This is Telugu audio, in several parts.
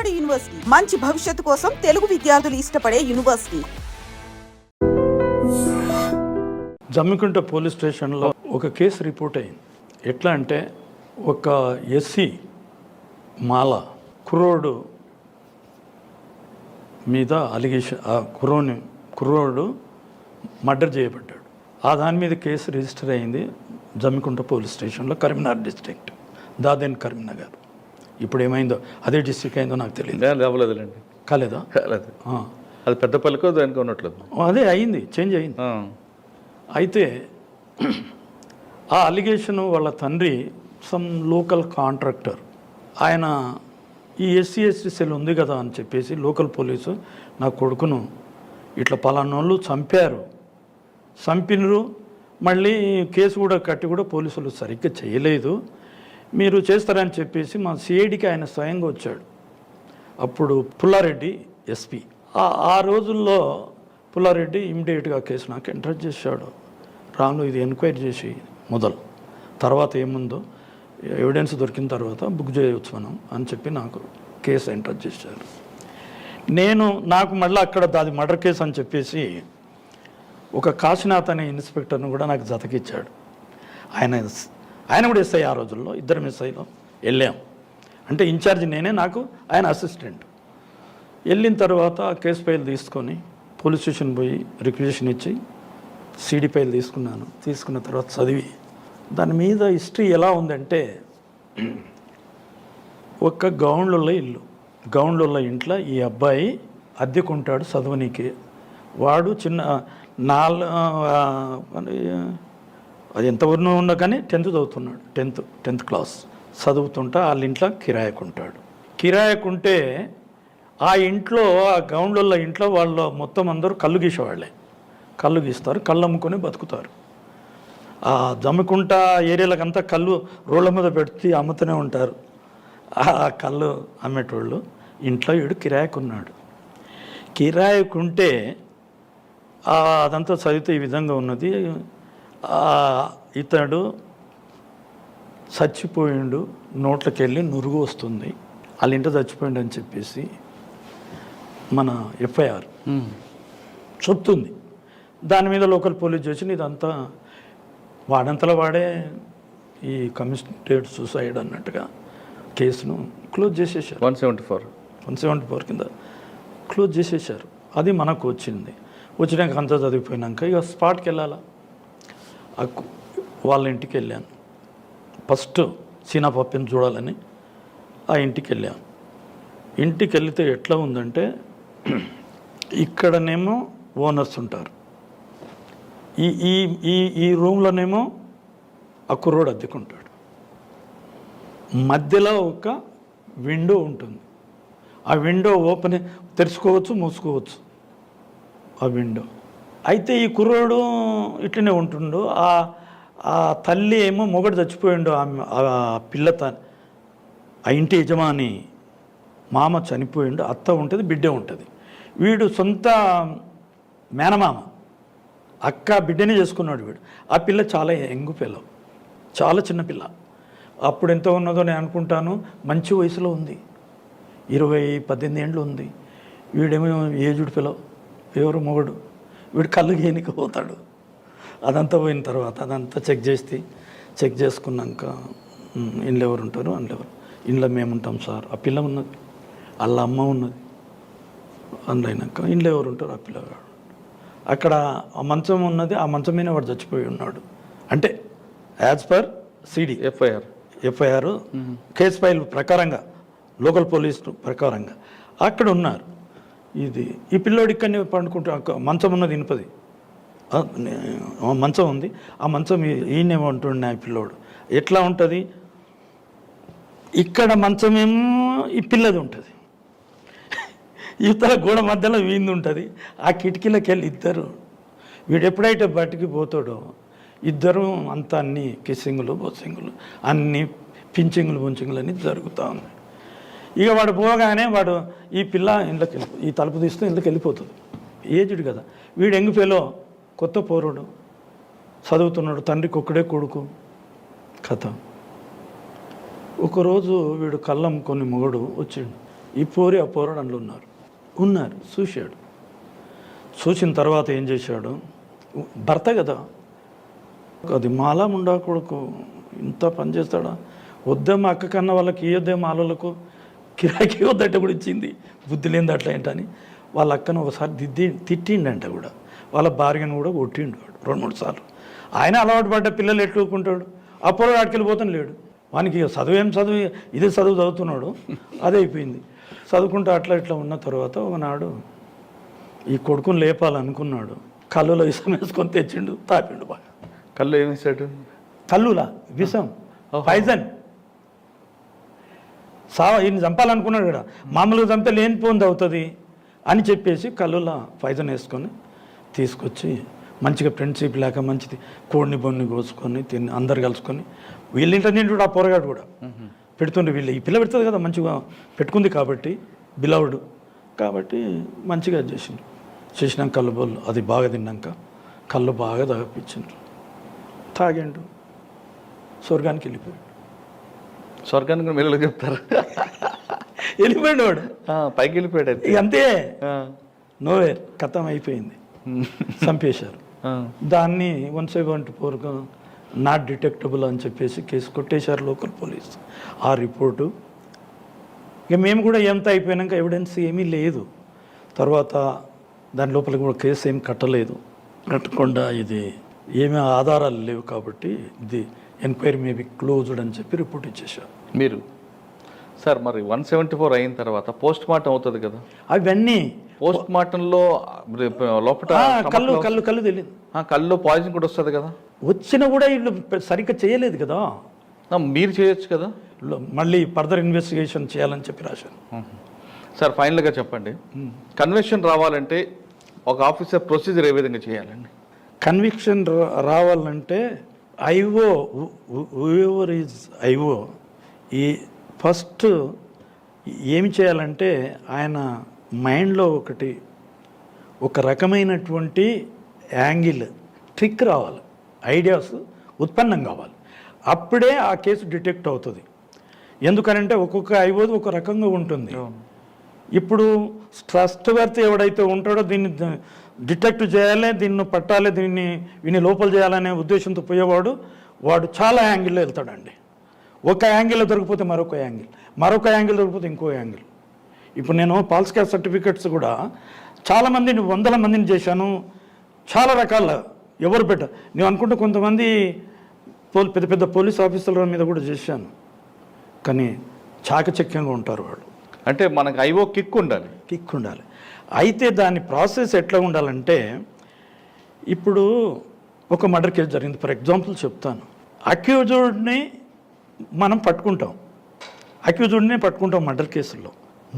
నాడు యూనివర్సిటీ మంచి భవిష్యత్తు కోసం తెలుగు విద్యార్థులు ఇష్టపడే యూనివర్సిటీ. జమ్మికుంట పోలీస్ స్టేషన్లో ఒక కేసు రిపోర్ట్ అయింది. ఎట్లా అంటే ఒక ఎస్సీ మాల కుర్రోడు మీద అలిగేషన్, ఆ కుర్రోడు మర్డర్ చేయబడ్డాడు. ఆ దాని మీద కేసు రిజిస్టర్ అయింది జమ్మికుంట పోలీస్ స్టేషన్లో, కరీంనగర్ డిస్ట్రిక్ట్, దాదేన్ కరీంనగర్. ఇప్పుడు ఏమైందో అదే డిస్ట్రిక్ట్ అయిందో నాకు తెలియదు. అవ్వలేదులేండి. కాలేదా? కాలేదు. అది పెద్దపల్లికో దానికి ఉన్నట్లేదు. అదే అయింది, చేంజ్ అయింది. అయితే ఆ అలిగేషను వాళ్ళ తండ్రి సమ్ లోకల్ కాంట్రాక్టర్, ఆయన ఈ ఎస్సీ సెల్ ఉంది కదా అని చెప్పేసి లోకల్ పోలీసు నా కొడుకును ఇట్లా పలానోళ్ళు చంపినరు, మళ్ళీ కేసు కూడా కట్టి కూడా పోలీసులు సరిగ్గా చేయలేదు, మీరు చేస్తారని చెప్పేసి మా సిఐడికి ఆయన స్వయంగా వచ్చాడు. అప్పుడు పుల్లారెడ్డి ఎస్పీ. ఆ రోజుల్లో పుల్లారెడ్డి ఇమ్మీడియట్గా కేసు నాకు ఎంటర్ చేశాడు. రాను ఇది ఎంక్వైరీ చేసి మొదలు, తర్వాత ఏముందో ఎవిడెన్స్ దొరికిన తర్వాత బుక్ చేయవచ్చు మనం అని చెప్పి నాకు కేసు ఎంటర్ చేశారు. నాకు మళ్ళీ అక్కడ అది మర్డర్ కేసు అని చెప్పేసి ఒక కాశీనాథ్ అనే ఇన్స్పెక్టర్ను కూడా నాకు జతకిచ్చాడు. ఆయన కూడా ఎస్ఐ. ఆ రోజుల్లో ఇద్దరం ఎస్ఐలో వెళ్ళాం. అంటే ఇన్ఛార్జ్ నేనే, నాకు ఆయన అసిస్టెంట్. వెళ్ళిన తర్వాత కేసు ఫైల్ తీసుకొని పోలీస్ స్టేషన్ పోయి రిక్వెజిషన్ ఇచ్చి సీడీ ఫైల్ తీసుకున్న తర్వాత చదివి దాని మీద హిస్టరీ ఎలా ఉందంటే, ఒక గౌండ్లలో ఇంట్లో ఈ అబ్బాయి అద్దెకుంటాడు చదవనీకి. వాడు చిన్న అది ఎంతవరకు ఉన్నా కానీ 10th చదువుతున్నాడు, 10th క్లాస్ చదువుతుంటా వాళ్ళ ఇంట్లో కిరాయకుంటే ఆ ఇంట్లో, ఆ గౌండ్ల ఇంట్లో వాళ్ళు మొత్తం అందరూ కళ్ళు గీసేవాళ్ళే. కళ్ళు గీస్తారు, కళ్ళు అమ్ముకొని బతుకుతారు. ఆ జమ్మికుంట ఏరియాలకంతా కళ్ళు రోడ్ల మీద పెట్టి అమ్ముతూనే ఉంటారు. ఆ కళ్ళు అమ్మేటోళ్ళు ఇంట్లో వీడు కిరాయకుంటే అదంతా చదివితే ఈ విధంగా ఉన్నది. ఇతడు చచ్చిపోయిండు, నోట్లకి వెళ్ళి నురుగు వస్తుంది, వాళ్ళ ఇంట చచ్చిపోయిండు అని చెప్పేసి మన ఎఫ్ఐఆర్ చెప్తుంది. దాని మీద లోకల్ పోలీస్ స్టేషన్ ఇదంతా వాడంతలో వాడే ఈ కమిషనరేట్ సూసైడ్ అన్నట్టుగా కేసును క్లోజ్ చేసేసారు. 174 కింద క్లోజ్ చేసేసారు. అది మనకు వచ్చినాక అంతా చదివిపోయినాక ఇక స్పాట్కి వెళ్ళాలా. వాళ్ళ ఇంటికి వెళ్ళాను. ఫస్ట్ సీనా పప్పిని చూడాలని ఆ ఇంటికి వెళ్ళాను. ఇంటికి వెళితే ఎట్లా ఉందంటే, ఇక్కడనేమో ఓనర్స్ ఉంటారు, ఈ రూమ్లోనేమో ఆ కుర్రోడు అద్దెకుంటాడు. మధ్యలో ఒక విండో ఉంటుంది. ఆ విండో తెరుచుకోవచ్చు, మూసుకోవచ్చు ఆ విండో. అయితే ఈ కుర్రోడు ఇట్లనే ఉంటుండు. ఆ తల్లి ఏమో మొగడు చచ్చిపోయిండు, ఆ ఆ ఇంటి యజమాని మామ చనిపోయిండు, అత్త ఉంటుంది, బిడ్డ ఉంటుంది. వీడు సొంత మేనమామ, అక్క బిడ్డనే చేసుకున్నాడు వీడు. ఆ పిల్ల చాలా యంగ్ పిల్ల, చాలా చిన్న పిల్ల. అప్పుడు ఎంత ఉన్నదో నేను అనుకుంటాను, మంచి వయసులో ఉంది, 18 ఏండ్లు ఉంది. వీడేమో ఏజుడు పిల్ల, ఎవరు మొగడు. వీడు కళ్ళు గేనికి పోతాడు. అదంతా పోయిన తర్వాత అదంతా చెక్ చేసుకున్నాక ఇంట్లో ఎవరు ఉంటారు, ఇంట్లో మేము ఉంటాం సార్. ఆ పిల్ల ఉన్నది, వాళ్ళ అమ్మ ఉన్నది. అందులో అయినాక ఇంట్లో ఎవరు ఉంటారు, ఆ పిల్లగాడు. అక్కడ ఆ మంచం ఉన్నది, ఆ మంచం మీద వాడు చచ్చిపోయి ఉన్నాడు. అంటే as per CD FIR case file ప్రకారంగా, లోకల్ పోలీస్ ప్రకారంగా అక్కడ ఉన్నారు. ఈ పిల్లోడు ఇక్కడనే పండుకుంటా, మంచం ఉన్నది ఇనుపది మంచం ఉంది. ఆ మంచం ఈయనేమంటుండే ఆ పిల్లోడు. ఎట్లా ఉంటుంది, ఇక్కడ మంచమేమో ఈ పిల్లది ఉంటుంది, ఇతర గోడ మధ్యలో వీంది ఉంటుంది. ఆ కిటికీలోకి వెళ్ళి ఇద్దరు, వీడు ఎప్పుడైతే బయటికి పోతాడో ఇద్దరు అంతా అన్ని కిస్సింగులు బొస్సింగులు అన్నీ పించింగులు బుంచింగులు అన్నీ జరుగుతూ ఉన్నాయి. ఇక వాడు పోగానే ఈ పిల్ల ఇంట్లోకి ఈ తలుపు తీస్తూ ఇంట్లోకి వెళ్ళిపోతుంది. ఏజ్డ్ కదా వీడు, యంగ్ ఫెలో, కొత్త పోరుడు, చదువుతున్నాడు, తండ్రికి ఒక్కడే కొడుకు కథ. ఒకరోజు వీడు కళ్ళం కొన్ని మొగడు వచ్చిండు. ఈ పోరి ఆ పోరాడు అందులో ఉన్నారు చూశాడు. చూసిన తర్వాత ఏం చేశాడు, భర్త కదా అది మాలా ముండా కొడుకు ఇంత పని చేస్తాడా, వద్దేమో అక్క కన్నా వాళ్ళకి ఇవ్వద్దేమో ఆలోలకు కిరాకి వద్దంటే కూడా ఇచ్చింది, బుద్ధి లేని అట్లా ఏంటని వాళ్ళ అక్కను ఒకసారి తిట్టిండంట కూడా, వాళ్ళ భార్యను కూడా కొట్టిండు 2-3 సార్లు. ఆయన అలవాటు పడ్డ పిల్లలు ఎట్లుకుంటాడు, అప్పుడు ఆడికెళ్ళిపోతాను లేడు, వానికి చదువు ఇదే చదువుతున్నాడు, అదే అయిపోయింది. చదువుకుంటూ అట్లా ఇట్లా ఉన్న తర్వాత ఒకనాడు ఈ కొడుకుని లేపాలనుకున్నాడు, కళ్ళులో విషం వేసుకొని తెచ్చిండు, తాపిండు బాగా. కళ్ళు ఏం వేసాడు? కళ్ళులా విషం, పాయిజన్. ఈయన చంపాలనుకున్నాడు కదా, మామూలుగా చంపితే లేనిపోంది అవుతుంది అని చెప్పేసి కళ్ళులా పాయిజన్ వేసుకొని తీసుకొచ్చి మంచిగా ఫ్రెండ్షిప్ లేక మంచిది కోడిని బొన్ని కోసుకొని తిని అందరు కలుసుకొని వీళ్ళింట తింటాడు ఆ పొరగాడు కూడా పెడుతుండే. వీళ్ళు ఈ పిల్ల పెడుతుంది కదా మంచిగా పెట్టుకుంది కాబట్టి బిలవుడు కాబట్టి మంచిగా చేసినాక కళ్ళు బొల్లు అది బాగా తిన్నాక కళ్ళు బాగా తాగిపించిండ్రు, తాగిండు, స్వర్గానికి వెళ్ళిపోయాడు. స్వర్గానికి మీరు చెప్తారు? వెళ్ళిపోయాడు వాడు, పైకి వెళ్ళిపోయాడు. ఇక అంతే, నోవేర్ కథం అయిపోయింది, చంపేశారు. దాన్ని 174 నాట్ డిటెక్టబుల్ అని చెప్పేసి కేసు కొట్టేశారు లోకల్ పోలీస్. ఆ రిపోర్టు ఇక మేము కూడా ఎంత అయిపోయాక ఎవిడెన్స్ ఏమీ లేదు, తర్వాత దాని లోపల కూడా కేసు ఏం కట్టకుండా ఇది ఏమీ ఆధారాలు లేవు కాబట్టి ఇది ఎంక్వైరీ మేబీ క్లోజ్డ్ అని చెప్పి రిపోర్ట్ ఇచ్చేశారు. మీరు సార్ మరి 174 అయిన తర్వాత పోస్ట్ మార్టం అవుతుంది కదా, అవన్నీ పోస్ట్ మార్టంలో లోపల కళ్ళు తెలియదు, కళ్ళు పాయిజన్ కూడా వస్తుంది కదా, వచ్చినా కూడా వీళ్ళు సరిగ్గా చేయలేదు కదా, మీరు చేయొచ్చు కదా, మళ్ళీ ఫర్దర్ ఇన్వెస్టిగేషన్ చేయాలని చెప్పి రాశాను. సార్ ఫైనల్గా చెప్పండి, కన్విక్షన్ రావాలంటే ఒక ఆఫీసర్ ప్రొసీజర్ ఏ విధంగా చేయాలండి? కన్విక్షన్ రావాలంటే ఐఓ హూఎవర్ ఈజ్ ఐఓ ఈ ఫస్ట్ ఏమి చేయాలంటే ఆయన మైండ్లో ఒక రకమైనటువంటి యాంగిల్ ట్రిక్ రావాలి, ఐడియాస్ ఉత్పన్నం కావాలి, అప్పుడే ఆ కేసు డిటెక్ట్ అవుతుంది. ఎందుకనంటే ఒక్కొక్క ఐఓది ఒక రకంగా ఉంటుంది. ఇప్పుడు ట్రస్ట్ వర్త్ ఎవడైతే ఉంటాడో దీన్ని డిటెక్ట్ చేయాలి, దీన్ని పట్టాలి, వీని లోపల చేయాలనే ఉద్దేశంతో పోయేవాడు చాలా యాంగిల్లో వెళ్తాడండి. ఒక యాంగిల్లో దొరికిపోతే మరొక యాంగిల్ దొరికిపోతే ఇంకో యాంగిల్. ఇప్పుడు నేను పాల్స్ క్యాస్ట్ సర్టిఫికెట్స్ కూడా చాలామందిని 100 మందిని చేశాను, చాలా రకాల ఎవరు నేను అనుకుంటే కొంతమంది పెద్ద పెద్ద పోలీస్ ఆఫీసర్ల మీద కూడా చేశాను, కానీ చాకచక్యంగా ఉంటారు వాళ్ళు. అంటే మనకు ఐఓ కిక్ ఉండాలి. అయితే దాని ప్రాసెస్ ఎట్లా ఉండాలంటే, ఇప్పుడు ఒక మర్డర్ కేసు జరిగింది, ఫర్ ఎగ్జాంపుల్ చెప్తాను. అక్యూజ్డ్ని మనం పట్టుకుంటాం మర్డర్ కేసుల్లో.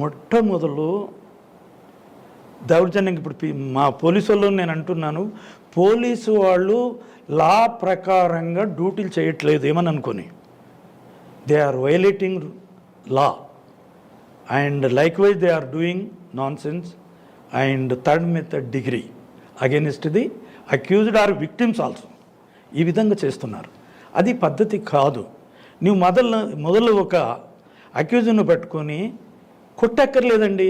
మొట్టమొదలు దౌర్జన్యం, ఇప్పుడు మా పోలీసు వాళ్ళు నేను అంటున్నాను, పోలీసు వాళ్ళు లా ప్రకారంగా డ్యూటీలు చేయట్లేదు ఏమని అనుకొని, they are violating law and likewise they are doing nonsense and third method degree against the accused or victims also. ఈ విధంగా చేస్తున్నారు, అది పద్ధతి కాదు. నువ్వు మొదలు ఒక అక్యూజ్ను పట్టుకొని కొట్టక్కర్లేదండి,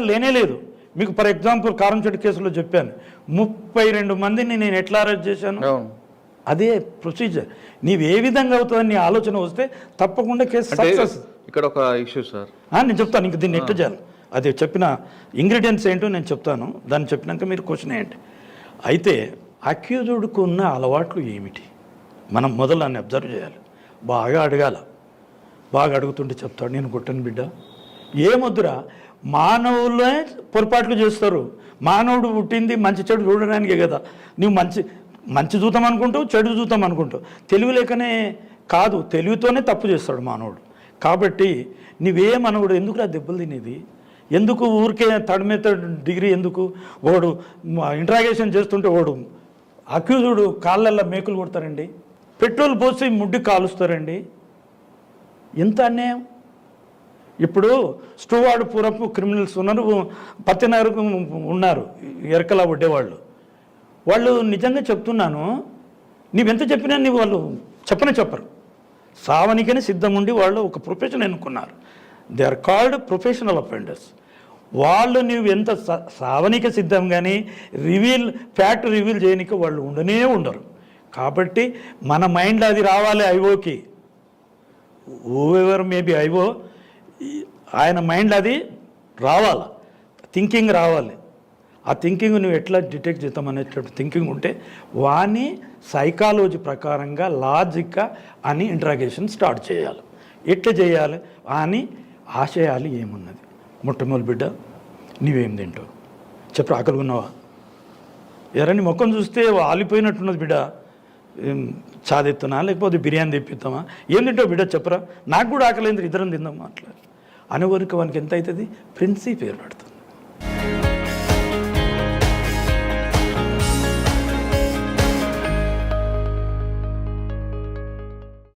లేనే లేదు. మీకు ఫర్ ఎగ్జాంపుల్ కారంచెట్టు కేసులో చెప్పాను, 32 మందిని నేను ఎట్లా అరెస్ట్ చేశాను, అదే ప్రొసీజర్. నీవు ఏ విధంగా అవుతుందని నీ ఆలోచన వస్తే తప్పకుండా కేసు సక్సెస్. ఇక్కడ ఒక ఇష్యూ సార్ నేను చెప్తాను, ఇంక దీన్ని ఎట్లా చేయాలి అది చెప్పిన ఇంగ్రీడియంట్స్ ఏంటో నేను చెప్తాను, దాన్ని చెప్పినాక మీరు క్వశ్చన్ వేయండి. అయితే అక్యూజ్డ్కు ఉన్న అలవాట్లు ఏమిటి, మనం మొదలు దాన్ని అబ్జర్వ్ చేయాలి, బాగా అడగాల. బాగా అడుగుతుంటే చెప్తాడు, నేను కొట్టను బిడ్డ, ఏమొద్దురా, మానవులే పొరపాట్లు చేస్తారు. మానవుడు పుట్టింది మంచి చెడు చూడడానికే కదా. నువ్వు మంచి చూద్దాం అనుకుంటావు, చెడు చూద్దాం అనుకుంటావు. తెలివి లేకనే కాదు, తెలివితోనే తప్పు చేస్తాడు మానవుడు. కాబట్టి నువ్వే మనవుడు ఎందుకు దెబ్బలు తినేది, ఎందుకు ఊరికే థర్డ్ మెథడ్ డిగ్రీ ఎందుకు? వాడు ఇంట్రాగేషన్ చేస్తుంటే వాడు అక్యూజుడు కాళ్ళల్లో మేకులు కొడతారండి, పెట్రోల్ పోసి ముడ్డి కాలుస్తారండి, ఎంత అన్యాయం. ఇప్పుడు స్టూవార్డ్ పూరపు క్రిమినల్స్ ఉన్నారు, పత్తినగరకు ఉన్నారు ఎరకలా వడ్డేవాళ్ళు. వాళ్ళు నిజంగా చెప్తున్నాను, నీవెంత చెప్పినా వాళ్ళు చెప్పరు. సావనికని సిద్ధం ఉండి వాళ్ళు ఒక ప్రొఫెషన్ ఎన్నుకున్నారు. They are called professional offenders. వాళ్ళు నువ్వు ఎంత సావనిక సిద్ధం కానీ ఫ్యాక్ట్ రివీల్ చేయడానికి వాళ్ళు ఉండనే ఉండరు. కాబట్టి మన మైండ్లో అది రావాలి ఐఓకి, ఓవెవర్ మేబీ ఐఓ, ఆయన మైండ్లో అది రావాలి, థింకింగ్ రావాలి. ఆ థింకింగ్ నువ్వు ఎట్లా డిటెక్ట్ చేద్దాం అనేటువంటి థింకింగ్ ఉంటే వాని సైకాలజీ ప్రకారంగా లాజిక్గా అని ఇంట్రాగేషన్ స్టార్ట్ చేయాలి. ఎట్లా చేయాలి అని ఆశయాలు ఏమున్నది, మొట్టమొదటి బిడ్డ నీవేం తింటావు చెప్పు, ఆకలిగున్నావా, ఎరని ముఖం చూస్తే ఆలిపోయినట్టున్నది బిడ్డ, చాదెత్తునా లేకపోతే బిర్యానీ తెప్పిద్దామా, ఏం తింటావు బిడ్డ చెప్పరా, నాకు కూడా ఆకలింది, ఇద్దరం తిందామా, అట్లా అనేవరకు వానికి ఎంత అవుతుంది, ప్రిన్సిప్ ఏర్పడుతుంది.